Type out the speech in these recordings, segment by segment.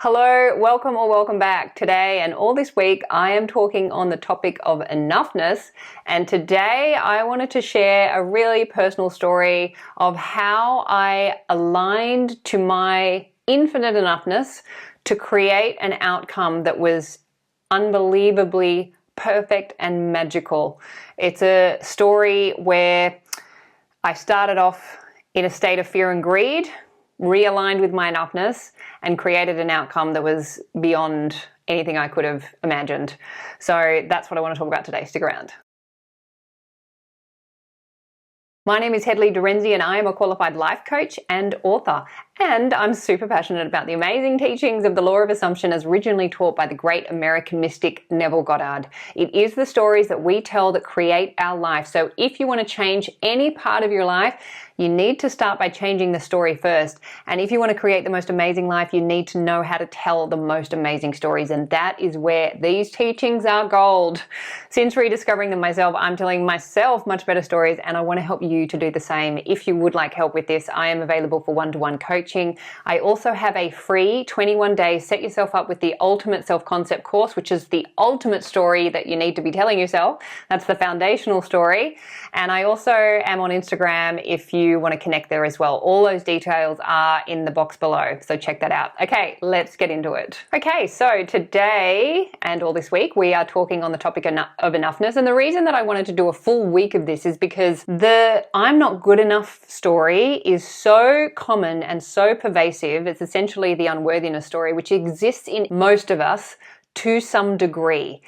Hello, welcome or welcome back. Today and all this week I am talking on the topic of enoughness, and today I wanted to share a really personal story of how I aligned to my infinite enoughness to create an outcome that was unbelievably perfect and magical. It's a story where I started off in a state of fear and greed, realigned with my enoughness, and created an outcome that was beyond anything I could have imagined. So that's what I want to talk about today. Stick around. My name is Hedley Derenzie and I am a qualified life coach and author. And I'm super passionate about the amazing teachings of the law of assumption as originally taught by the great American mystic Neville Goddard. It is the stories that we tell that create our life. So if you want to change any part of your life, you need to start by changing the story first. And if you want to create the most amazing life, you need to know how to tell the most amazing stories. And that is where these teachings are gold. Since rediscovering them myself, I'm telling myself much better stories, and I want to help you to do the same. If you would like help with this, I am available for one-to-one coaching. I also have a free 21-day Set Yourself Up with the Ultimate Self-Concept course, which is the ultimate story that you need to be telling yourself. That's the foundational story. And I also am on Instagram if you want to connect there as well. All those details are in the box below, so check that out. Okay, let's get into it. Okay, so today and all this week we are talking on the topic of enoughness, and the reason that I wanted to do a full week of this is because the I'm not good enough story is so common and so pervasive. It's essentially the unworthiness story, which exists in most of us to some degree.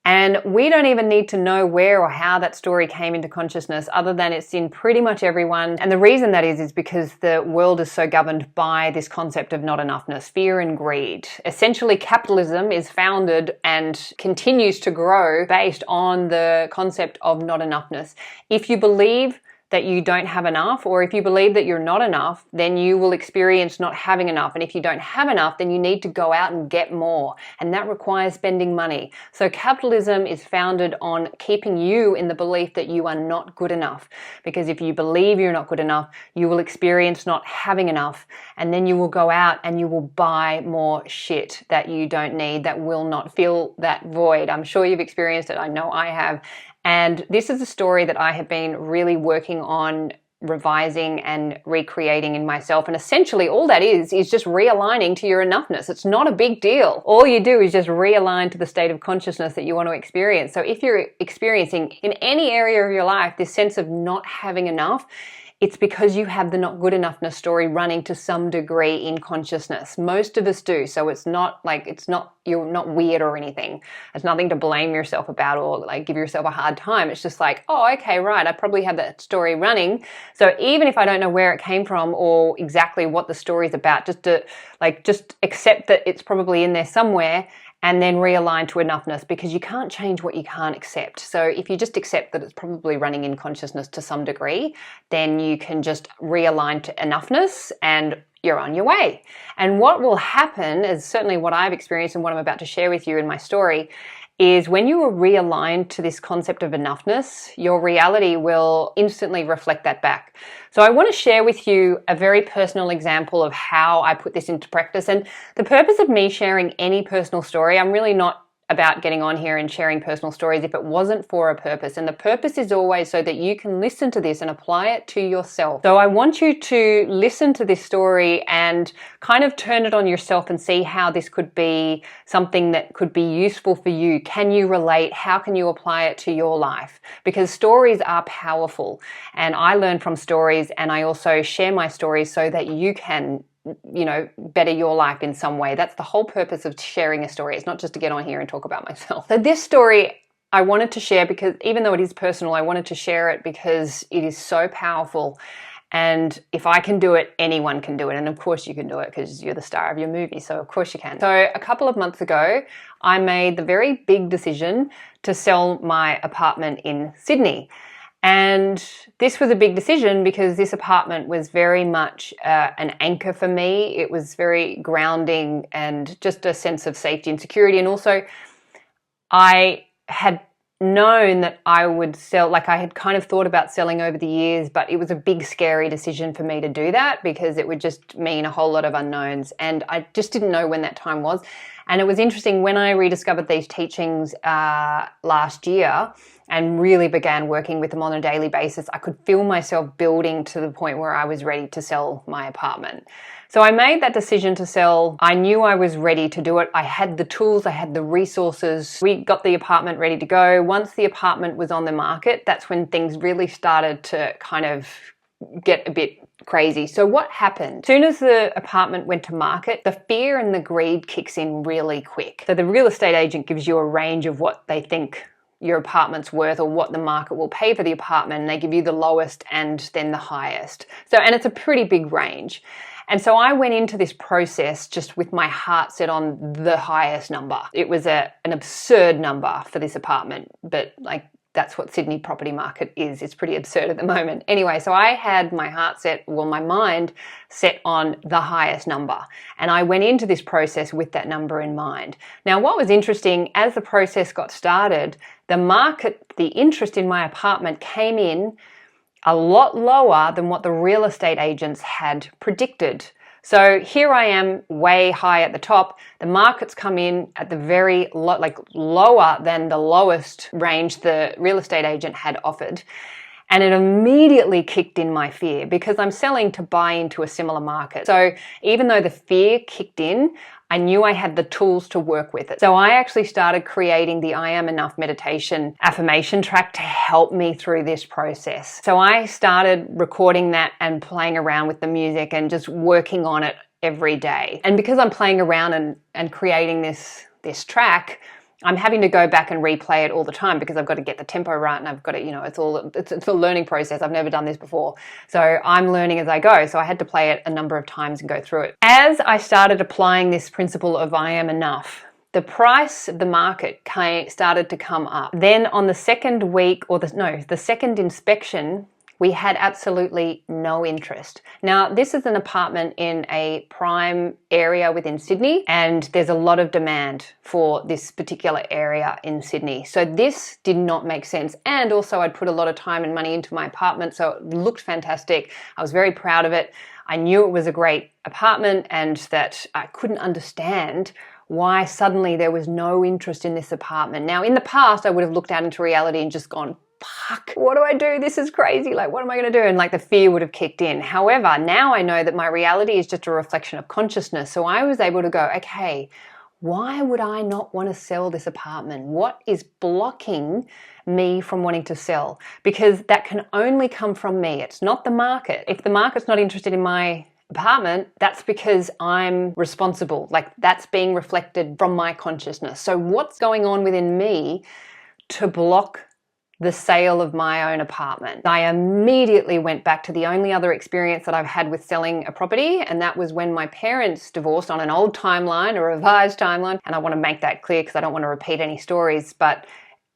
And we don't even need to know where or how that story came into consciousness, other than it's in pretty much everyone. And the reason that is because the world is so governed by this concept of not enoughness, fear and greed. Essentially, capitalism is founded and continues to grow based on the concept of not enoughness. If you believe that you don't have enough, or if you believe that you're not enough, then you will experience not having enough. And if you don't have enough, then you need to go out and get more. And that requires spending money. So capitalism is founded on keeping you in the belief that you are not good enough. Because if you believe you're not good enough, you will experience not having enough. And then you will go out and you will buy more shit that you don't need, that will not fill that void. I'm sure you've experienced it. I know I have. And this is a story that I have been really working on revising and recreating in myself. And essentially all that is just realigning to your enoughness. It's not a big deal. All you do is just realign to the state of consciousness that you want to experience. So if you're experiencing in any area of your life this sense of not having enough, it's because you have the not good enoughness story running to some degree in consciousness. Most of us do. So it's not like, you're not weird or anything. It's nothing to blame yourself about or like give yourself a hard time. It's just like, oh, okay, right. I probably have that story running. So even if I don't know where it came from or exactly what the story is about, just accept that it's probably in there somewhere, and then realign to enoughness, because you can't change what you can't accept. So if you just accept that it's probably running in consciousness to some degree, then you can just realign to enoughness and you're on your way. And what will happen is certainly what I've experienced and what I'm about to share with you in my story is when you are realigned to this concept of enoughness, your reality will instantly reflect that back. So I want to share with you a very personal example of how I put this into practice. And the purpose of me sharing any personal story, I'm really not about getting on here and sharing personal stories if it wasn't for a purpose. And the purpose is always so that you can listen to this and apply it to yourself. So I want you to listen to this story and kind of turn it on yourself and see how this could be something that could be useful for you. Can you relate? How can you apply it to your life? Because stories are powerful. And I learn from stories, and I also share my stories so that you can better your life in some way. That's the whole purpose of sharing a story. It's not just to get on here and talk about myself. So this story I wanted to share because even though it is personal, I wanted to share it because it is so powerful. And if I can do it, anyone can do it. And of course you can do it because you're the star of your movie. So of course you can. So a couple of months ago, I made the very big decision to sell my apartment in Sydney. And this was a big decision because this apartment was very much an anchor for me. It was very grounding and just a sense of safety and security. And also I had known that I would sell, like I had kind of thought about selling over the years, but it was a big, scary decision for me to do that because it would just mean a whole lot of unknowns. And I just didn't know when that time was. And it was interesting when I rediscovered these teachings last year and really began working with them on a daily basis, I could feel myself building to the point where I was ready to sell my apartment. So I made that decision to sell. I knew I was ready to do it. I had the tools, I had the resources. We got the apartment ready to go. Once the apartment was on the market, that's when things really started to kind of get a bit crazy. So what happened? As soon as the apartment went to market, the fear and the greed kicks in really quick. So the real estate agent gives you a range of what they think your apartment's worth or what the market will pay for the apartment, and they give you the lowest and then the highest. And it's a pretty big range. And so I went into this process just with my heart set on the highest number. It was an absurd number for this apartment, but like that's what Sydney property market is. It's pretty absurd at the moment. Anyway, so I had my heart set, well, my mind set on the highest number. And I went into this process with that number in mind. Now, what was interesting, as the process got started, the market, the interest in my apartment came in a lot lower than what the real estate agents had predicted. So here I am way high at the top. The markets come in at the very lower than the lowest range the real estate agent had offered. And it immediately kicked in my fear because I'm selling to buy into a similar market. So even though the fear kicked in, I knew I had the tools to work with it. So I actually started creating the I Am Enough meditation affirmation track to help me through this process. So I started recording that and playing around with the music and just working on it every day. And because I'm playing around and creating this track, I'm having to go back and replay it all the time because I've got to get the tempo right and I've got to, it's a learning process. I've never done this before. So I'm learning as I go. So I had to play it a number of times and go through it. As I started applying this principle of I am enough, the price of the market started to come up. Then on the second week the second inspection, we had absolutely no interest. Now, this is an apartment in a prime area within Sydney, and there's a lot of demand for this particular area in Sydney. So this did not make sense. And also I'd put a lot of time and money into my apartment, so it looked fantastic. I was very proud of it. I knew it was a great apartment and that I couldn't understand why suddenly there was no interest in this apartment. Now, in the past, I would have looked out into reality and just gone, fuck, what do I do? This is crazy. Like, what am I going to do? And like the fear would have kicked in. However, now I know that my reality is just a reflection of consciousness. So I was able to go, okay, why would I not want to sell this apartment? What is blocking me from wanting to sell? Because that can only come from me. It's not the market. If the market's not interested in my apartment, that's because I'm responsible. Like that's being reflected from my consciousness. So what's going on within me to block the sale of my own apartment? I immediately went back to the only other experience that I've had with selling a property, and that was when my parents divorced on an old timeline, a revised timeline. And I want to make that clear because I don't want to repeat any stories, but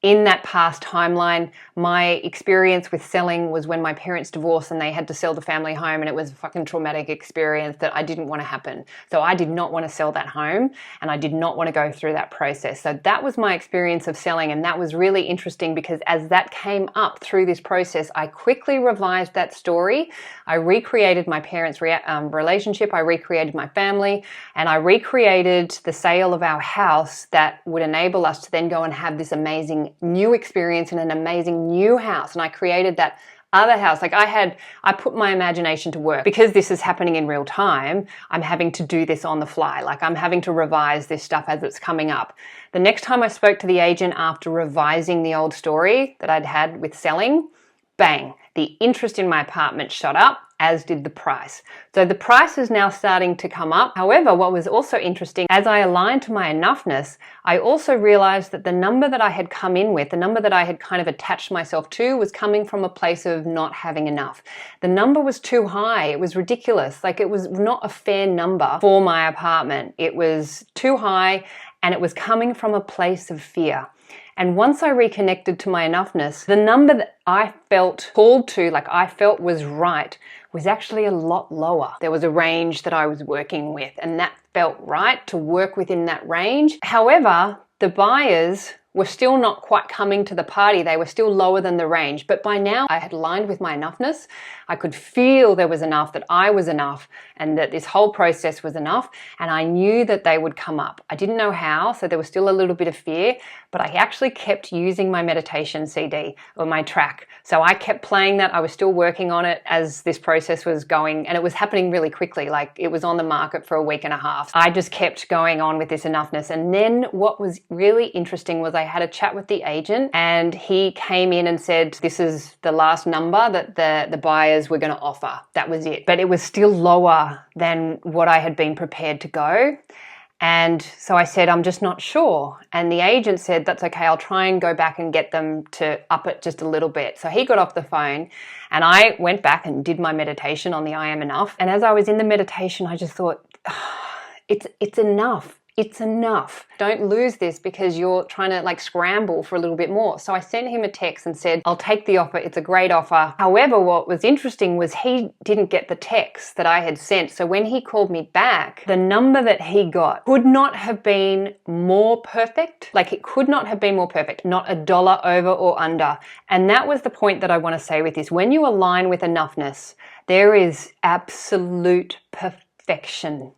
in that past timeline, my experience with selling was when my parents divorced and they had to sell the family home, and it was a fucking traumatic experience that I didn't want to happen. So I did not want to sell that home and I did not want to go through that process. So that was my experience of selling, and that was really interesting because as that came up through this process, I quickly revised that story. I recreated my parents' relationship, I recreated my family, and I recreated the sale of our house that would enable us to then go and have this amazing new experience in an amazing new house. And I created that other house. Like I put my imagination to work. Because this is happening in real time, I'm having to do this on the fly. Like I'm having to revise this stuff as it's coming up. The next time I spoke to the agent after revising the old story that I'd had with selling, bang, the interest in my apartment shot up, as did the price. So the price is now starting to come up. However, what was also interesting, as I aligned to my enoughness, I also realized that the number that I had come in with, the number that I had kind of attached myself to, was coming from a place of not having enough. The number was too high. It was ridiculous. Like it was not a fair number for my apartment. It was too high and it was coming from a place of fear. And once I reconnected to my enoughness, the number that I felt called to, like I felt was right, was actually a lot lower. There was a range that I was working with, and that felt right to work within that range. However, the buyers were still not quite coming to the party. They were still lower than the range. But by now I had aligned with my enoughness. I could feel there was enough, that I was enough, and that this whole process was enough. And I knew that they would come up. I didn't know how, so there was still a little bit of fear, but I actually kept using my meditation CD or my track. So I kept playing that. I was still working on it as this process was going, and it was happening really quickly. Like, it was on the market for a week and a half. I just kept going on with this enoughness. And then what was really interesting was I had a chat with the agent, and he came in and said, this is the last number that the buyers were going to offer. That was it. But it was still lower than what I had been prepared to go. And so I said, I'm just not sure. And the agent said, that's okay, I'll try and go back and get them to up it just a little bit. So he got off the phone, and I went back and did my meditation on the I am enough. And as I was in the meditation, I just thought, it's enough. It's enough. Don't lose this because you're trying to like scramble for a little bit more. So I sent him a text and said, I'll take the offer. It's a great offer. However, what was interesting was he didn't get the text that I had sent. So when he called me back, the number that he got could not have been more perfect. Like, it could not have been more perfect. Not a dollar over or under. And that was the point that I want to say with this. When you align with enoughness, there is absolute perfection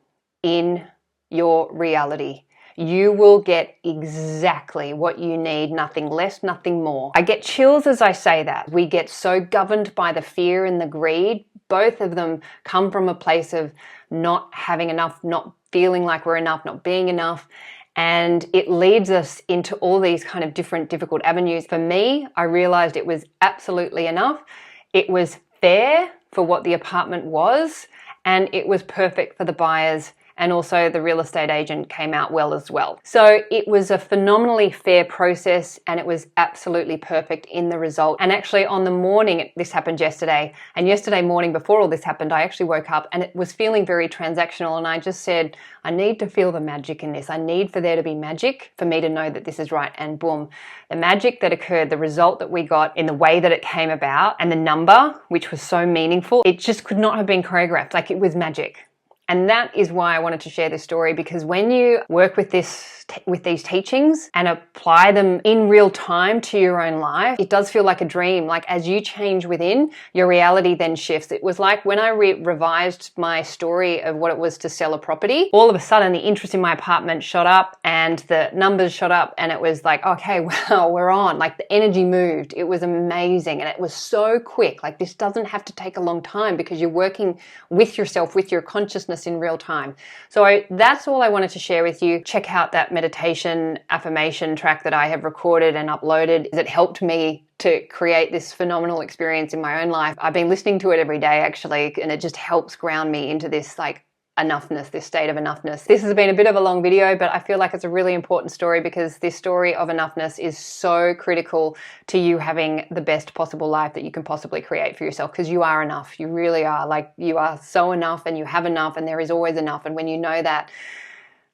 in your reality. You will get exactly what you need, nothing less, nothing more. I get chills as I say that. We get so governed by the fear and the greed. Both of them come from a place of not having enough, not feeling like we're enough, not being enough. And it leads us into all these kind of different difficult avenues. For me, I realized it was absolutely enough. It was fair for what the apartment was, and it was perfect for the buyers. And also the real estate agent came out well as well. So it was a phenomenally fair process, and it was absolutely perfect in the result. And actually on the morning, this happened yesterday, and yesterday morning before all this happened, I actually woke up and it was feeling very transactional, and I just said, I need to feel the magic in this. I need for there to be magic for me to know that this is right. And boom, the magic that occurred, the result that we got in the way that it came about, and the number, which was so meaningful, it just could not have been choreographed. Like, it was magic. And that is why I wanted to share this story, because when you work with these teachings and apply them in real time to your own life, it does feel like a dream. Like, as you change within, your reality then shifts. It was like when I revised my story of what it was to sell a property, all of a sudden the interest in my apartment shot up and the numbers shot up, and it was like, okay, wow, we're on. Like, the energy moved. It was amazing, and it was so quick. Like, this doesn't have to take a long time because you're working with yourself, with your consciousness in real time. So that's all I wanted to share with you. Check out that meditation affirmation track that I have recorded and uploaded. It helped me to create this phenomenal experience in my own life. I've been listening to it every day actually, and it just helps ground me into this like enoughness, this state of enoughness. This has been a bit of a long video, but I feel like it's a really important story because this story of enoughness is so critical to you having the best possible life that you can possibly create for yourself, because you are enough. You really are. Like, you are so enough, and you have enough, and there is always enough. And when you know that,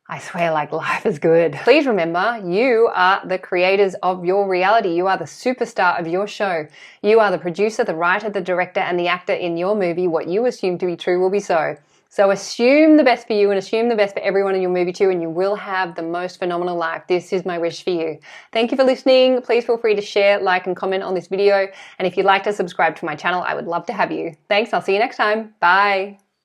I swear, like, life is good. Please remember, you are the creators of your reality. You are the superstar of your show. You are the producer, the writer, the director, and the actor in your movie. What you assume to be true will be so. So assume the best for you and assume the best for everyone in your movie too, and you will have the most phenomenal life. This is my wish for you. Thank you for listening. Please feel free to share, like, and comment on this video. And if you'd like to subscribe to my channel, I would love to have you. Thanks. I'll see you next time. Bye.